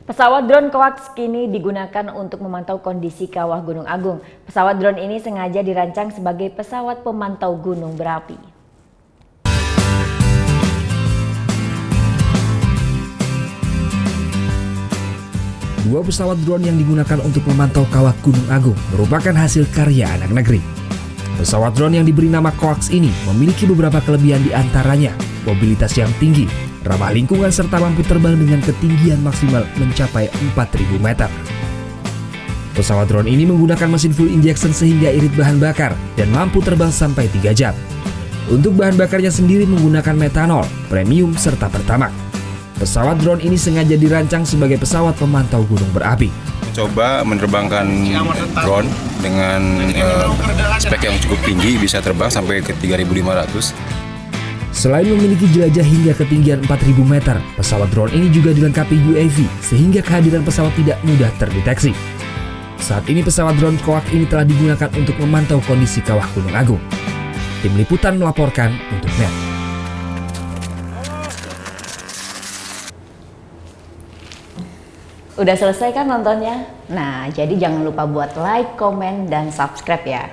Pesawat drone Coax kini digunakan untuk memantau kondisi kawah Gunung Agung. Pesawat drone ini sengaja dirancang sebagai pesawat pemantau gunung berapi. Dua pesawat drone yang digunakan untuk memantau kawah Gunung Agung merupakan hasil karya anak negeri. Pesawat drone yang diberi nama Coax ini memiliki beberapa kelebihan, di antaranya mobilitas yang tinggi, ramah lingkungan, serta mampu terbang dengan ketinggian maksimal mencapai 4.000 meter. Pesawat drone ini menggunakan mesin full injection sehingga irit bahan bakar dan mampu terbang sampai 3 jam. Untuk bahan bakarnya sendiri menggunakan metanol, premium, serta pertamax. Pesawat drone ini sengaja dirancang sebagai pesawat pemantau gunung berapi. Coba menerbangkan drone dengan spek yang cukup tinggi, bisa terbang sampai ke 3.500. Selain memiliki jelajah hingga ketinggian 4.000 meter, pesawat drone ini juga dilengkapi UAV sehingga kehadiran pesawat tidak mudah terdeteksi. Saat ini pesawat drone Coax ini telah digunakan untuk memantau kondisi kawah Gunung Agung. Tim Liputan melaporkan untuk NET. Udah selesai kan nontonnya? Nah, jadi jangan lupa buat like, komen, dan subscribe ya.